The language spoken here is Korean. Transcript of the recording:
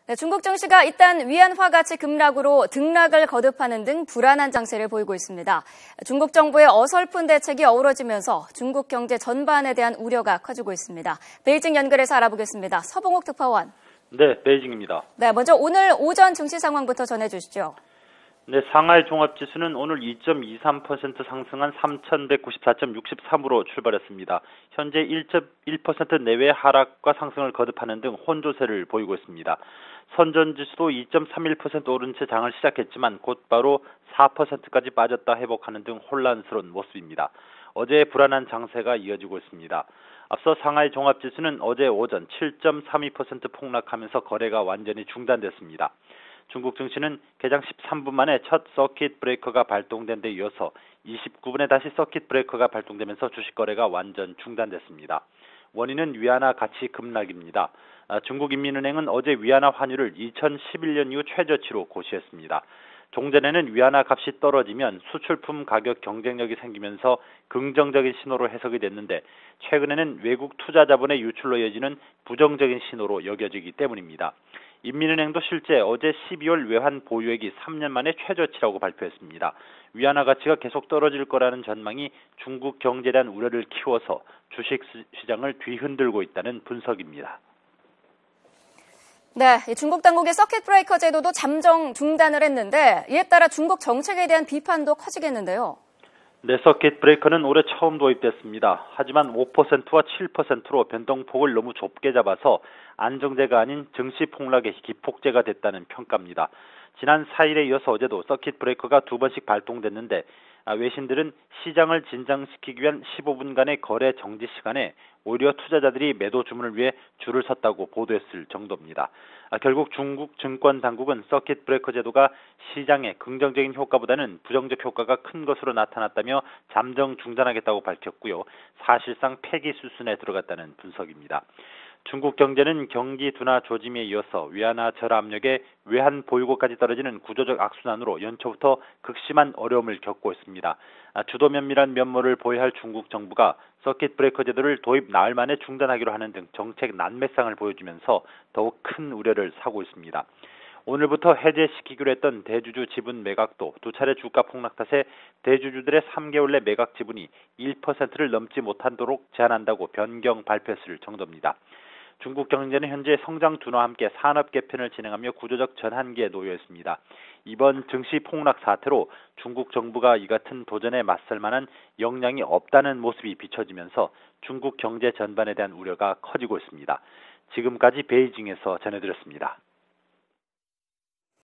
네, 중국 증시가 일단 위안화 가치 급락으로 등락을 거듭하는 등 불안한 장세를 보이고 있습니다. 중국 정부의 어설픈 대책이 어우러지면서 중국 경제 전반에 대한 우려가 커지고 있습니다. 베이징 연결해서 알아보겠습니다. 서봉욱 특파원. 네, 베이징입니다. 네, 먼저 오늘 오전 증시 상황부터 전해주시죠. 네, 상하이 종합지수는 오늘 2.23% 상승한 3,194.63으로 출발했습니다. 현재 1.1% 내외 하락과 상승을 거듭하는 등 혼조세를 보이고 있습니다. 선전지수도 2.31% 오른 채 장을 시작했지만 곧바로 4%까지 빠졌다 회복하는 등 혼란스러운 모습입니다. 어제의 불안한 장세가 이어지고 있습니다. 앞서 상하이 종합지수는 어제 오전 7.32% 폭락하면서 거래가 완전히 중단됐습니다. 중국 증시는 개장 13분 만에 첫 서킷 브레이커가 발동된 데 이어서 29분에 다시 서킷 브레이커가 발동되면서 주식 거래가 완전 중단됐습니다. 원인은 위안화 가치 급락입니다. 중국인민은행은 어제 위안화 환율을 2011년 이후 최저치로 고시했습니다. 종전에는 위안화 값이 떨어지면 수출품 가격 경쟁력이 생기면서 긍정적인 신호로 해석이 됐는데 최근에는 외국 투자 자본의 유출로 이어지는 부정적인 신호로 여겨지기 때문입니다. 인민은행도 실제 어제 12월 외환 보유액이 3년 만에 최저치라고 발표했습니다. 위안화 가치가 계속 떨어질 거라는 전망이 중국 경제에 대한 우려를 키워서 주식 시장을 뒤흔들고 있다는 분석입니다. 네, 중국 당국의 서킷 브레이커 제도도 잠정 중단을 했는데 이에 따라 중국 정책에 대한 비판도 커지겠는데요. 네, 서킷 브레이커는 올해 처음 도입됐습니다. 하지만 5%와 7%로 변동폭을 너무 좁게 잡아서 안정제가 아닌 증시 폭락의 기폭제가 됐다는 평가입니다. 지난 4일에 이어서 어제도 서킷 브레이커가 2번씩 발동됐는데 외신들은 시장을 진정시키기 위한 15분간의 거래 정지 시간에 오히려 투자자들이 매도 주문을 위해 줄을 섰다고 보도했을 정도입니다. 결국 중국 증권 당국은 서킷 브레이커 제도가 시장에 긍정적인 효과보다는 부정적 효과가 큰 것으로 나타났다며 잠정 중단하겠다고 밝혔고요. 사실상 폐기 수순에 들어갔다는 분석입니다. 중국 경제는 경기 둔화 조짐에 이어서 위안화 절하 압력에 외환 보유고까지 떨어지는 구조적 악순환으로 연초부터 극심한 어려움을 겪고 있습니다. 주도 면밀한 면모를 보여야 할 중국 정부가 서킷 브레이커 제도를 도입 나흘 만에 중단하기로 하는 등 정책 난매상을 보여주면서 더욱 큰 우려를 사고 있습니다. 오늘부터 해제시키기로 했던 대주주 지분 매각도 두 차례 주가 폭락 탓에 대주주들의 3개월 내 매각 지분이 1%를 넘지 못하도록 제한한다고 변경 발표했을 정도입니다. 중국 경제는 현재 성장 둔화와 함께 산업 개편을 진행하며 구조적 전환기에 놓여 있습니다. 이번 증시 폭락 사태로 중국 정부가 이 같은 도전에 맞설 만한 역량이 없다는 모습이 비춰지면서 중국 경제 전반에 대한 우려가 커지고 있습니다. 지금까지 베이징에서 전해드렸습니다.